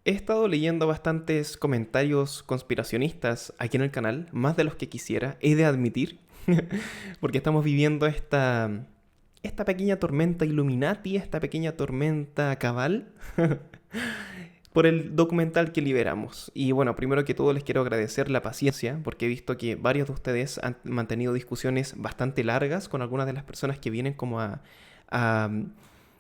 He estado leyendo bastantes comentarios conspiracionistas aquí en el canal, más de los que quisiera, he de admitir, porque estamos viviendo esta pequeña tormenta Illuminati, esta pequeña tormenta cabal, por el documental que liberamos. Y bueno, primero que todo les quiero agradecer la paciencia, porque he visto que varios de ustedes han mantenido discusiones bastante largas con algunas de las personas que vienen como a,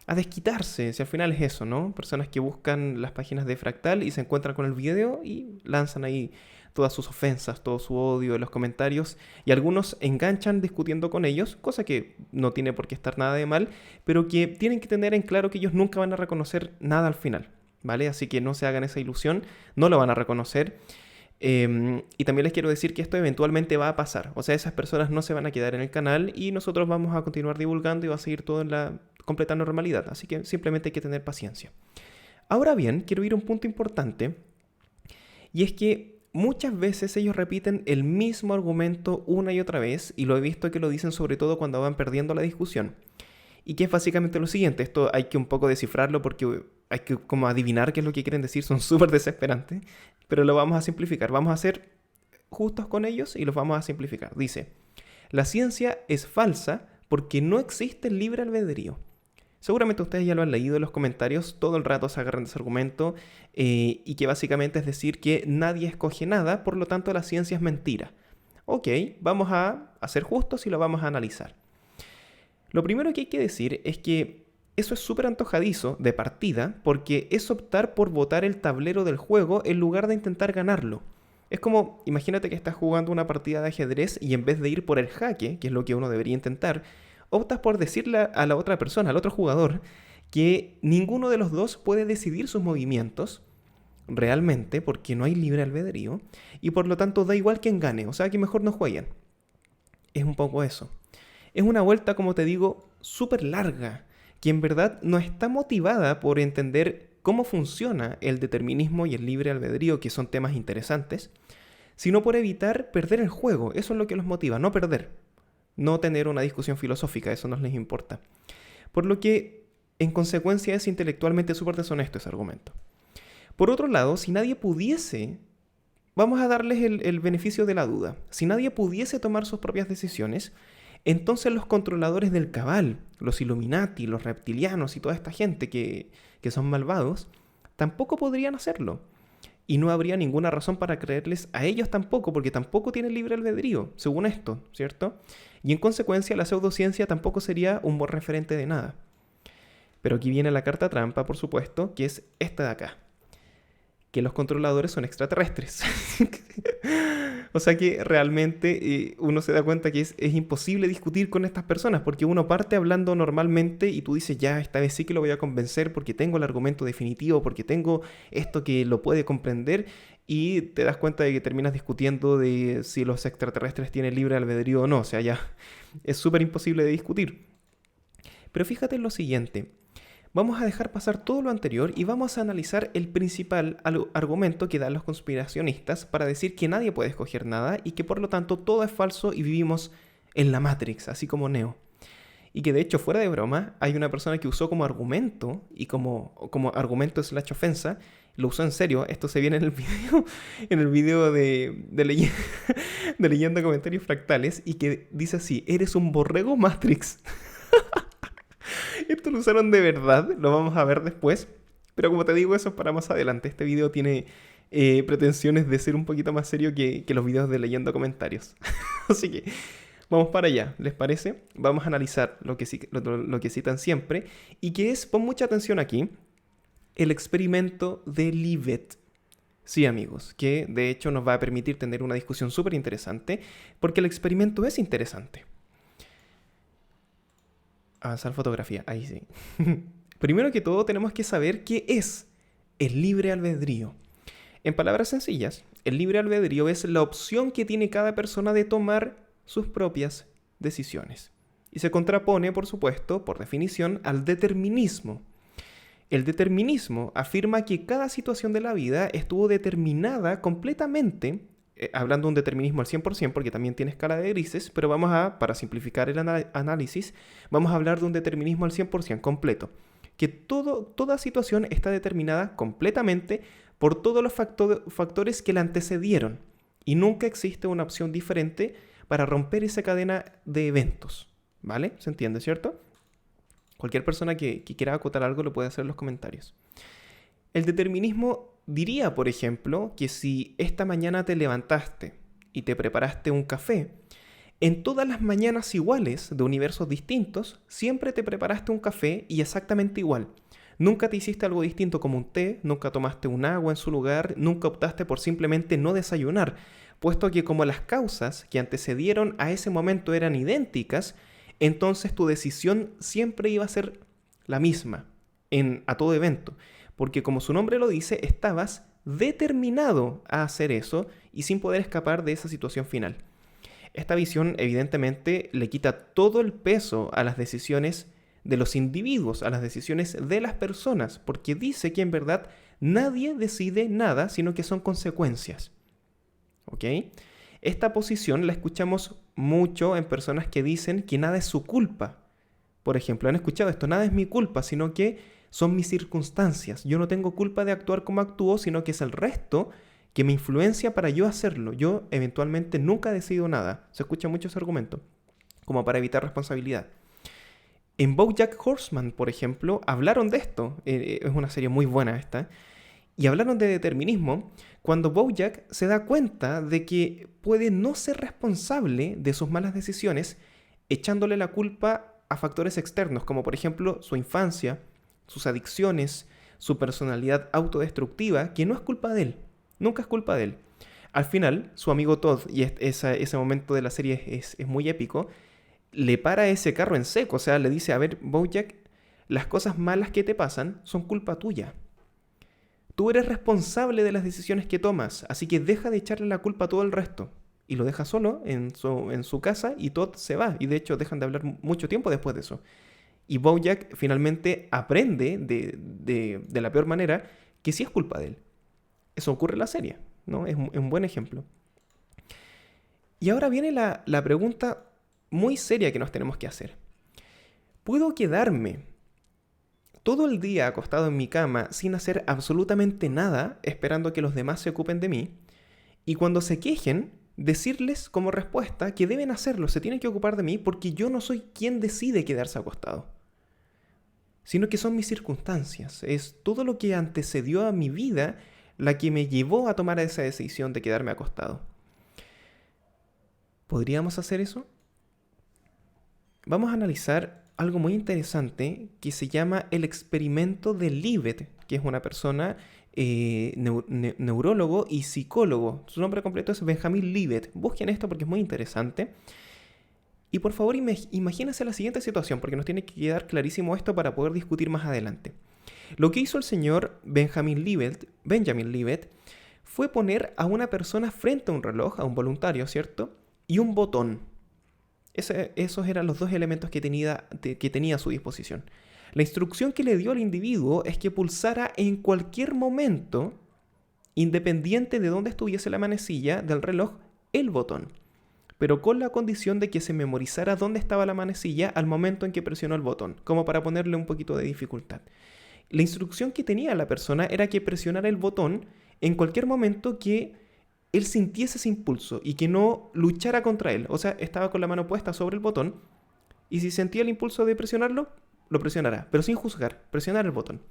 a desquitarse, si al final es eso, ¿no? Personas que buscan las páginas de Fractal y se encuentran con el video y lanzan ahí todas sus ofensas, todo su odio en los comentarios, y algunos enganchan discutiendo con ellos, cosa que no tiene por qué estar nada de mal, pero que tienen que tener en claro que ellos nunca van a reconocer nada al final, ¿vale? Así que no se hagan esa ilusión, no lo van a reconocer. Y también les quiero decir que esto eventualmente va a pasar. O sea, esas personas no se van a quedar en el canal y nosotros vamos a continuar divulgando y va a seguir todo en la completa normalidad. Así que simplemente hay que tener paciencia. Ahora bien, quiero ir a un punto importante, y es que muchas veces ellos repiten el mismo argumento una y otra vez, y lo he visto que lo dicen sobre todo cuando van perdiendo la discusión. Y que es básicamente lo siguiente, esto hay que un poco descifrarlo porque hay que como adivinar qué es lo que quieren decir, son súper desesperantes, pero lo vamos a simplificar, vamos a ser justos con ellos y los vamos a simplificar. Dice, la ciencia es falsa porque no existe el libre albedrío. Seguramente ustedes ya lo han leído en los comentarios, todo el rato se agarran de ese argumento, y que básicamente es decir que nadie escoge nada, por lo tanto la ciencia es mentira. Ok, vamos a ser justos y lo vamos a analizar. Lo primero que hay que decir es que eso es súper antojadizo de partida porque es optar por botar el tablero del juego en lugar de intentar ganarlo. Es como, imagínate que estás jugando una partida de ajedrez y en vez de ir por el jaque, que es lo que uno debería intentar, optas por decirle a la otra persona, al otro jugador, que ninguno de los dos puede decidir sus movimientos realmente porque no hay libre albedrío y por lo tanto da igual quién gane, o sea que mejor no jueguen. Es un poco eso. Es una vuelta, como te digo, súper larga, que en verdad no está motivada por entender cómo funciona el determinismo y el libre albedrío, que son temas interesantes, sino por evitar perder el juego. Eso es lo que los motiva, no perder, no tener una discusión filosófica, eso no les importa. Por lo que, en consecuencia, es intelectualmente súper deshonesto ese argumento. Por otro lado, si nadie pudiese, vamos a darles el beneficio de la duda, si nadie pudiese tomar sus propias decisiones, entonces los controladores del cabal, los Illuminati, los reptilianos y toda esta gente que son malvados, tampoco podrían hacerlo. Y no habría ninguna razón para creerles a ellos tampoco, porque tampoco tienen libre albedrío, según esto, ¿cierto? Y en consecuencia la pseudociencia tampoco sería un buen referente de nada. Pero aquí viene la carta trampa, por supuesto, que es esta de acá. Que los controladores son extraterrestres. O sea que realmente uno se da cuenta que es imposible discutir con estas personas porque uno parte hablando normalmente y tú dices, ya, esta vez sí que lo voy a convencer porque tengo el argumento definitivo, porque tengo esto que lo puede comprender, y te das cuenta de que terminas discutiendo de si los extraterrestres tienen libre albedrío o no. O sea, ya es súper imposible de discutir. Pero fíjate en lo siguiente. Vamos a dejar pasar todo lo anterior y vamos a analizar el principal argumento que dan los conspiracionistas para decir que nadie puede escoger nada y que por lo tanto todo es falso y vivimos en la Matrix, así como Neo. Y que de hecho, fuera de broma, hay una persona que usó como argumento y como argumento / ofensa, lo usó en serio, esto se viene en el video, en el video de leyendo comentarios fractales, y que dice así, eres un borrego Matrix. Esto lo usaron de verdad, lo vamos a ver después. Pero como te digo, eso es para más adelante. Este video tiene pretensiones de ser un poquito más serio que los videos de leyendo comentarios. Así que vamos para allá, ¿les parece? Vamos a analizar lo que citan siempre. Y que es, pon mucha atención aquí, el experimento de Libet. Sí, amigos, que de hecho nos va a permitir tener una discusión súper interesante, porque el experimento es interesante. Avanzar fotografía, ahí sí. Primero que todo tenemos que saber qué es el libre albedrío. En palabras sencillas, el libre albedrío es la opción que tiene cada persona de tomar sus propias decisiones. Y se contrapone, por supuesto, por definición, al determinismo. El determinismo afirma que cada situación de la vida estuvo determinada completamente, hablando de un determinismo al 100%, porque también tiene escala de grises, pero para simplificar el análisis, vamos a hablar de un determinismo al 100% completo, que toda situación está determinada completamente por todos los factores que la antecedieron y nunca existe una opción diferente para romper esa cadena de eventos, ¿vale? ¿Se entiende, cierto? Cualquier persona que quiera acotar algo lo puede hacer en los comentarios. El determinismo diría, por ejemplo, que si esta mañana te levantaste y te preparaste un café, en todas las mañanas iguales de universos distintos, siempre te preparaste un café y exactamente igual. Nunca te hiciste algo distinto como un té, nunca tomaste un agua en su lugar, nunca optaste por simplemente no desayunar, puesto que como las causas que antecedieron a ese momento eran idénticas, entonces tu decisión siempre iba a ser la misma a todo evento, porque como su nombre lo dice, estabas determinado a hacer eso y sin poder escapar de esa situación final. Esta visión evidentemente le quita todo el peso a las decisiones de los individuos, a las decisiones de las personas, porque dice que en verdad nadie decide nada, sino que son consecuencias. ¿Ok? Esta posición la escuchamos mucho en personas que dicen que nada es su culpa. Por ejemplo, han escuchado esto: nada es mi culpa, sino que son mis circunstancias. Yo no tengo culpa de actuar como actúo, sino que es el resto que me influencia para yo hacerlo. Yo eventualmente nunca decido nada. Se escucha mucho ese argumento, como para evitar responsabilidad. En BoJack Horseman, por ejemplo, hablaron de esto. Es una serie muy buena esta. Y hablaron de determinismo cuando BoJack se da cuenta de que puede no ser responsable de sus malas decisiones echándole la culpa a factores externos, como por ejemplo su infancia, sus adicciones, su personalidad autodestructiva, que no es culpa de él. Nunca es culpa de él. Al final, su amigo Todd, y ese momento de la serie es muy épico, le para ese carro en seco. O sea, le dice: a ver, BoJack, las cosas malas que te pasan son culpa tuya. Tú eres responsable de las decisiones que tomas, así que deja de echarle la culpa a todo el resto. Y lo deja solo en su casa y Todd se va. Y de hecho dejan de hablar mucho tiempo después de eso. Y BoJack finalmente aprende de la peor manera que sí es culpa de él. Eso ocurre en la serie, ¿no? Es un buen ejemplo. Y ahora viene la pregunta muy seria que nos tenemos que hacer. ¿Puedo quedarme todo el día acostado en mi cama sin hacer absolutamente nada, esperando que los demás se ocupen de mí, y cuando se quejen, decirles como respuesta que deben hacerlo, se tienen que ocupar de mí porque yo no soy quien decide quedarse acostado, sino que son mis circunstancias, es todo lo que antecedió a mi vida la que me llevó a tomar esa decisión de quedarme acostado? ¿Podríamos hacer eso? Vamos a analizar algo muy interesante que se llama el experimento de Libet, que es una persona neurólogo y psicólogo. Su nombre completo es Benjamin Libet. Busquen esto porque es muy interesante. Y por favor, imagínense la siguiente situación, porque nos tiene que quedar clarísimo esto para poder discutir más adelante. Lo que hizo el señor Benjamin Libet fue poner a una persona frente a un reloj, a un voluntario, ¿cierto? Y un botón. Esos eran los dos elementos que tenía a su disposición. La instrucción que le dio al individuo es que pulsara en cualquier momento, independiente de dónde estuviese la manecilla del reloj, el botón, pero con la condición de que se memorizara dónde estaba la manecilla al momento en que presionó el botón, como para ponerle un poquito de dificultad. La instrucción que tenía la persona era que presionara el botón en cualquier momento que él sintiese ese impulso y que no luchara contra él. O sea, estaba con la mano puesta sobre el botón y si sentía el impulso de presionarlo, lo presionará, pero sin juzgar, presionar el botón.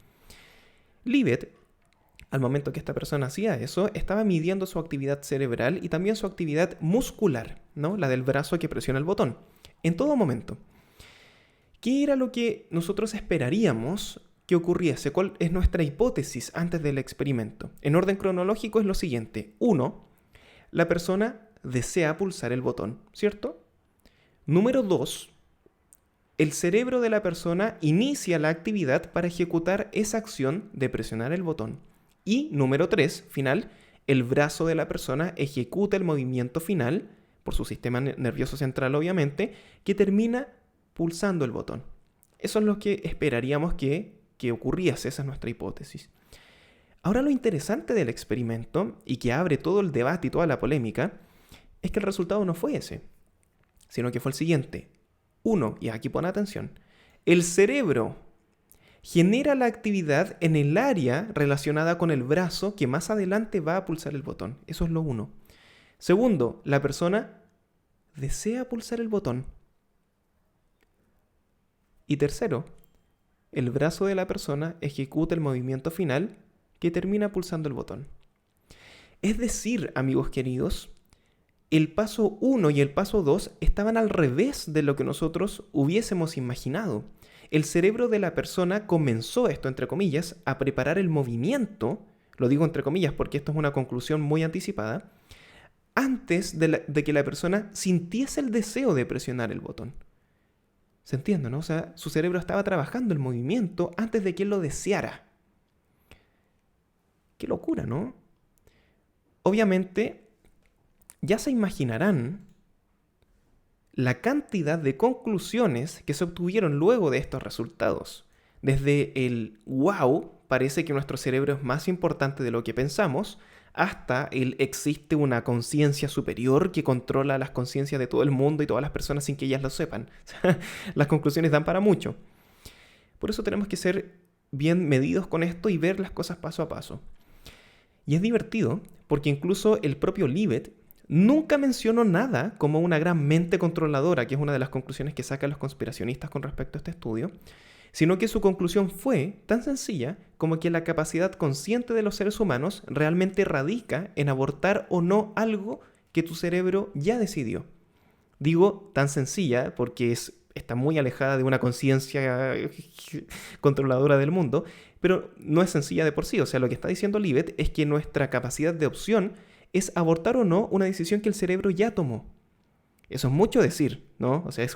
Libet, al momento que esta persona hacía eso, estaba midiendo su actividad cerebral y también su actividad muscular, ¿no? La del brazo que presiona el botón, en todo momento. ¿Qué era lo que nosotros esperaríamos que ocurriese? ¿Cuál es nuestra hipótesis antes del experimento? En orden cronológico es lo siguiente. 1. La persona desea pulsar el botón, ¿cierto? Número 2. El cerebro de la persona inicia la actividad para ejecutar esa acción de presionar el botón. Y número 3, final, el brazo de la persona ejecuta el movimiento final, por su sistema nervioso central obviamente, que termina pulsando el botón. Eso es lo que esperaríamos que ocurriese, esa es nuestra hipótesis. Ahora lo interesante del experimento, y que abre todo el debate y toda la polémica, es que el resultado no fue ese, sino que fue el siguiente. 1, y aquí pon atención, el cerebro genera la actividad en el área relacionada con el brazo que más adelante va a pulsar el botón. Eso es lo uno. Segundo, la persona desea pulsar el botón. Y tercero, el brazo de la persona ejecuta el movimiento final que termina pulsando el botón. Es decir, amigos queridos, el paso 1 y el paso 2 estaban al revés de lo que nosotros hubiésemos imaginado. El cerebro de la persona comenzó, esto entre comillas, a preparar el movimiento, lo digo entre comillas porque esto es una conclusión muy anticipada, antes de que la persona sintiese el deseo de presionar el botón. ¿Se entiende, no? O sea, su cerebro estaba trabajando el movimiento antes de que él lo deseara. Qué locura, ¿no? Obviamente, ya se imaginarán la cantidad de conclusiones que se obtuvieron luego de estos resultados. Desde el wow, parece que nuestro cerebro es más importante de lo que pensamos, hasta el existe una conciencia superior que controla las conciencias de todo el mundo y todas las personas sin que ellas lo sepan. Las conclusiones dan para mucho. Por eso tenemos que ser bien medidos con esto y ver las cosas paso a paso. Y es divertido porque incluso el propio Libet nunca mencionó nada como una gran mente controladora, que es una de las conclusiones que sacan los conspiracionistas con respecto a este estudio, sino que su conclusión fue tan sencilla como que la capacidad consciente de los seres humanos realmente radica en abortar o no algo que tu cerebro ya decidió. Digo tan sencilla porque está muy alejada de una conciencia controladora del mundo, pero no es sencilla de por sí. O sea, lo que está diciendo Libet es que nuestra capacidad de opción es abortar o no una decisión que el cerebro ya tomó. Eso es mucho decir, ¿no? O sea, es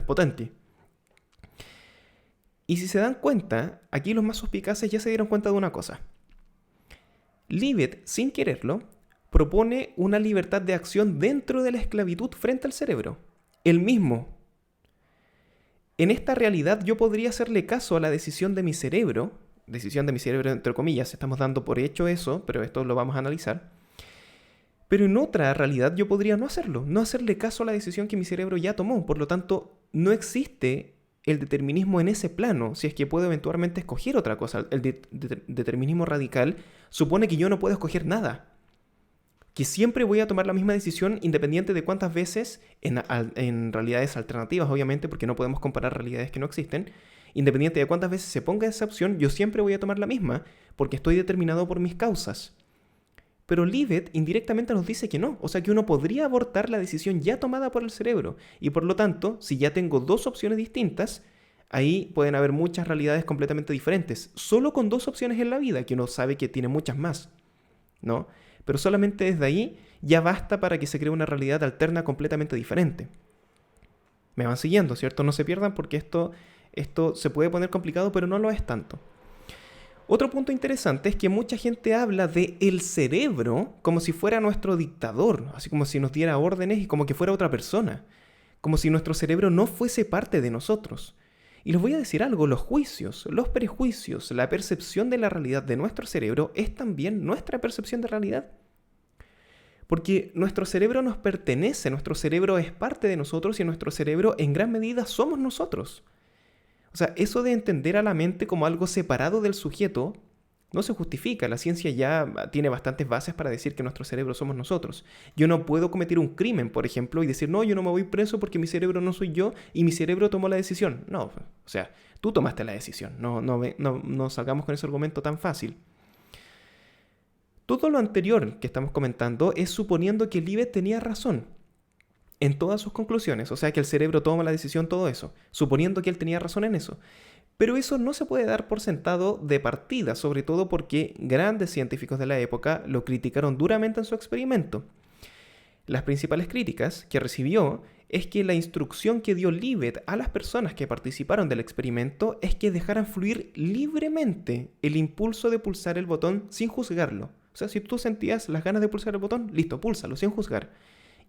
potente. Y si se dan cuenta, aquí los más suspicaces ya se dieron cuenta de una cosa. Libet, sin quererlo, propone una libertad de acción dentro de la esclavitud frente al cerebro. Él mismo. En esta realidad yo podría hacerle caso a la decisión de mi cerebro entre comillas, estamos dando por hecho eso, pero esto lo vamos a analizar. Pero en otra realidad yo podría no hacerlo, no hacerle caso a la decisión que mi cerebro ya tomó. Por lo tanto, no existe el determinismo en ese plano, si es que puedo eventualmente escoger otra cosa. El determinismo radical supone que yo no puedo escoger nada. Que siempre voy a tomar la misma decisión independiente de cuántas veces, en realidades alternativas, obviamente, porque no podemos comparar realidades que no existen, independiente de cuántas veces se ponga esa opción, yo siempre voy a tomar la misma, porque estoy determinado por mis causas. Pero Libet indirectamente nos dice que no, o sea que uno podría abortar la decisión ya tomada por el cerebro, y por lo tanto, si ya tengo dos opciones distintas, ahí pueden haber muchas realidades completamente diferentes, solo con dos opciones en la vida, que uno sabe que tiene muchas más, ¿no? Pero solamente desde ahí ya basta para que se cree una realidad alterna completamente diferente. Me van siguiendo, ¿cierto? No se pierdan porque esto se puede poner complicado, pero no lo es tanto. Otro punto interesante es que mucha gente habla de el cerebro como si fuera nuestro dictador, así como si nos diera órdenes y como que fuera otra persona, como si nuestro cerebro no fuese parte de nosotros. Y les voy a decir algo, los juicios, los prejuicios, la percepción de la realidad de nuestro cerebro es también nuestra percepción de realidad. Porque nuestro cerebro nos pertenece, nuestro cerebro es parte de nosotros y nuestro cerebro en gran medida somos nosotros. O sea, eso de entender a la mente como algo separado del sujeto no se justifica. La ciencia ya tiene bastantes bases para decir que nuestro cerebro somos nosotros. Yo no puedo cometer un crimen, por ejemplo, y decir, no, yo no me voy preso porque mi cerebro no soy yo y mi cerebro tomó la decisión. No, o sea, tú tomaste la decisión. No salgamos con ese argumento tan fácil. Todo lo anterior que estamos comentando es suponiendo que Libet tenía razón en todas sus conclusiones, o sea que el cerebro toma la decisión, todo eso, suponiendo que él tenía razón en eso. Pero eso no se puede dar por sentado de partida, sobre todo porque grandes científicos de la época lo criticaron duramente en su experimento. Las principales críticas que recibió es que la instrucción que dio Libet a las personas que participaron del experimento es que dejaran fluir libremente el impulso de pulsar el botón sin juzgarlo. O sea, si tú sentías las ganas de pulsar el botón, listo, púlsalo sin juzgar.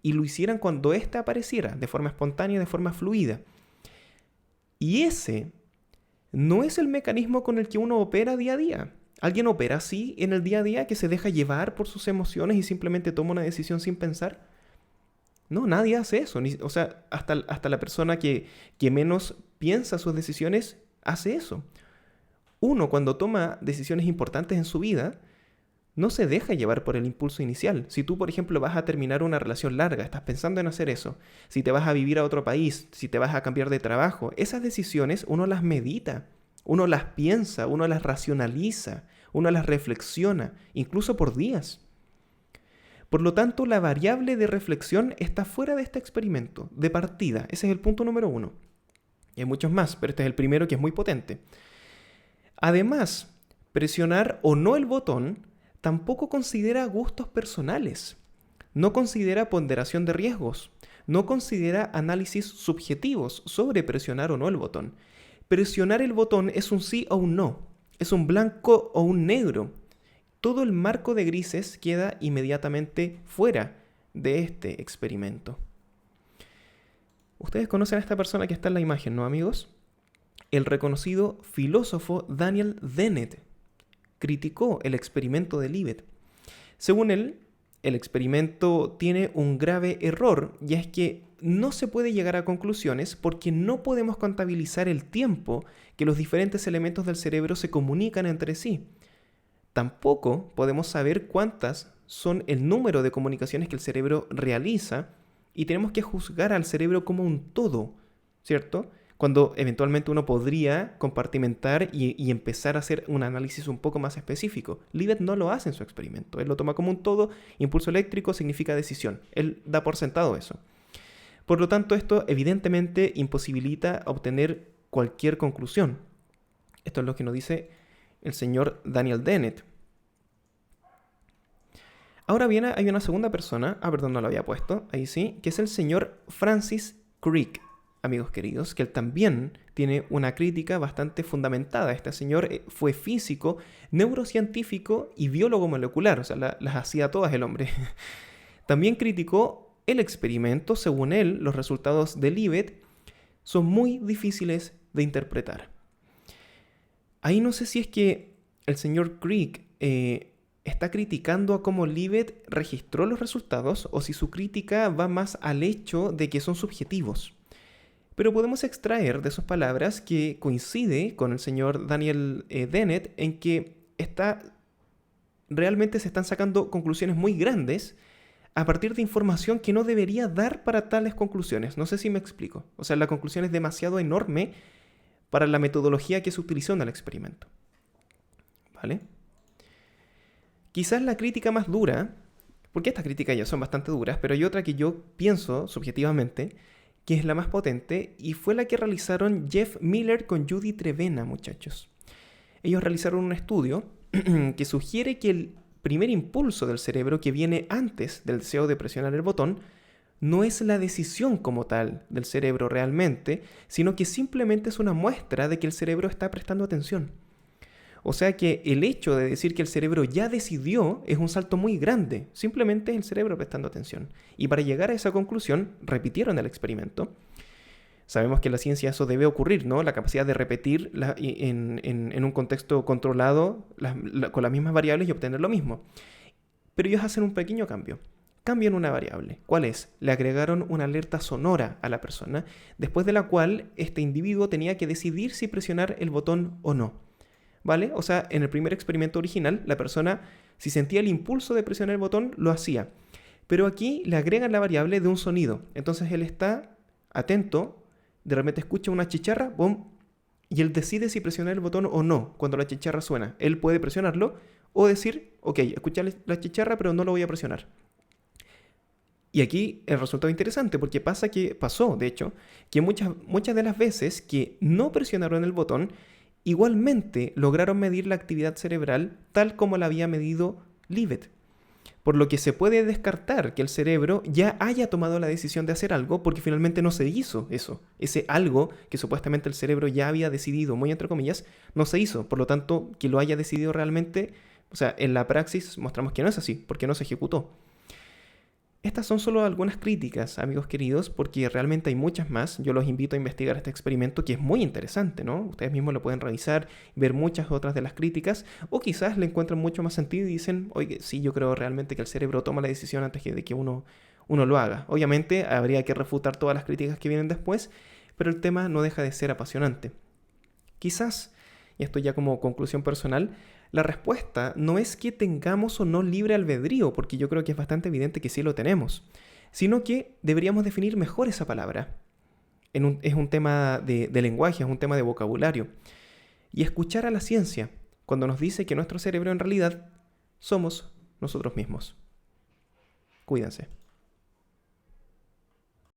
Y lo hicieran cuando éste apareciera, de forma espontánea, de forma fluida. Y ese no es el mecanismo con el que uno opera día a día. ¿Alguien opera así en el día a día, que se deja llevar por sus emociones y simplemente toma una decisión sin pensar? No, nadie hace eso. O sea, hasta la persona que menos piensa sus decisiones hace eso. Uno, cuando toma decisiones importantes en su vida, no se deja llevar por el impulso inicial. Si tú, por ejemplo, vas a terminar una relación larga, estás pensando en hacer eso, si te vas a vivir a otro país, si te vas a cambiar de trabajo, esas decisiones uno las medita, uno las piensa, uno las racionaliza, uno las reflexiona, incluso por días. Por lo tanto, la variable de reflexión está fuera de este experimento, de partida. Ese es el punto número 1. Y hay muchos más, pero este es el primero que es muy potente. Además, presionar o no el botón tampoco considera gustos personales, no considera ponderación de riesgos, no considera análisis subjetivos sobre presionar o no el botón. Presionar el botón es un sí o un no, es un blanco o un negro. Todo el marco de grises queda inmediatamente fuera de este experimento. Ustedes conocen a esta persona que está en la imagen, ¿no, amigos? El reconocido filósofo Daniel Dennett criticó el experimento de Libet. Según él, el experimento tiene un grave error, y es que no se puede llegar a conclusiones porque no podemos contabilizar el tiempo que los diferentes elementos del cerebro se comunican entre sí. Tampoco podemos saber cuántas son el número de comunicaciones que el cerebro realiza, y tenemos que juzgar al cerebro como un todo, ¿cierto? Cuando eventualmente uno podría compartimentar y empezar a hacer un análisis un poco más específico. Libet no lo hace en su experimento. Él lo toma como un todo. Impulso eléctrico significa decisión. Él da por sentado eso. Por lo tanto, esto evidentemente imposibilita obtener cualquier conclusión. Esto es lo que nos dice el señor Daniel Dennett. Ahora bien, hay una segunda persona, perdón, no lo había puesto, ahí sí, que es el señor Francis Crick, amigos queridos, que él también tiene una crítica bastante fundamentada. Este señor fue físico, neurocientífico y biólogo molecular, o sea, las hacía todas el hombre. También criticó el experimento. Según él, los resultados de Libet son muy difíciles de interpretar. Ahí no sé si es que el señor Crick está criticando a cómo Libet registró los resultados, o si su crítica va más al hecho de que son subjetivos. Pero podemos extraer de sus palabras que coincide con el señor Daniel Dennett en que realmente se están sacando conclusiones muy grandes a partir de información que no debería dar para tales conclusiones. No sé si me explico. O sea, la conclusión es demasiado enorme para la metodología que se utilizó en el experimento. ¿Vale? Quizás la crítica más dura, porque estas críticas ya son bastante duras, pero hay otra que yo pienso subjetivamente que es la más potente, y fue la que realizaron Jeff Miller con Judy Trevena, muchachos. Ellos realizaron un estudio que sugiere que el primer impulso del cerebro, que viene antes del deseo de presionar el botón, no es la decisión como tal del cerebro realmente, sino que simplemente es una muestra de que el cerebro está prestando atención. O sea que el hecho de decir que el cerebro ya decidió es un salto muy grande. Simplemente es el cerebro prestando atención. Y para llegar a esa conclusión, repitieron el experimento. Sabemos que en la ciencia eso debe ocurrir, ¿no? La capacidad de repetir en un contexto controlado con las mismas variables y obtener lo mismo. Pero ellos hacen un pequeño cambio. Cambian una variable. ¿Cuál es? Le agregaron una alerta sonora a la persona, después de la cual este individuo tenía que decidir si presionar el botón o no. ¿Vale? O sea, en el primer experimento original, la persona, si sentía el impulso de presionar el botón, lo hacía. Pero aquí le agregan la variable de un sonido. Entonces él está atento, de repente escucha una chicharra, ¡bum! Y él decide si presionar el botón o no cuando la chicharra suena. Él puede presionarlo o decir, ok, escuchar la chicharra, pero no lo voy a presionar. Y aquí el resultado es interesante, porque pasó, de hecho, que muchas de las veces que no presionaron el botón, igualmente lograron medir la actividad cerebral tal como la había medido Libet. Por lo que se puede descartar que el cerebro ya haya tomado la decisión de hacer algo, porque finalmente no se hizo eso. Ese algo que supuestamente el cerebro ya había decidido, muy entre comillas, no se hizo. Por lo tanto, que lo haya decidido realmente, o sea, en la praxis mostramos que no es así, porque no se ejecutó. Estas son solo algunas críticas, amigos queridos, porque realmente hay muchas más. Yo los invito a investigar este experimento, que es muy interesante, ¿no? Ustedes mismos lo pueden revisar, ver muchas otras de las críticas, o quizás le encuentran mucho más sentido y dicen, oye, sí, yo creo realmente que el cerebro toma la decisión antes de que uno lo haga. Obviamente habría que refutar todas las críticas que vienen después, pero el tema no deja de ser apasionante. Quizás, y esto ya como conclusión personal, la respuesta no es que tengamos o no libre albedrío, porque yo creo que es bastante evidente que sí lo tenemos, sino que deberíamos definir mejor esa palabra. Es un tema de lenguaje, es un tema de vocabulario. Y escuchar a la ciencia cuando nos dice que nuestro cerebro en realidad somos nosotros mismos. Cuídense.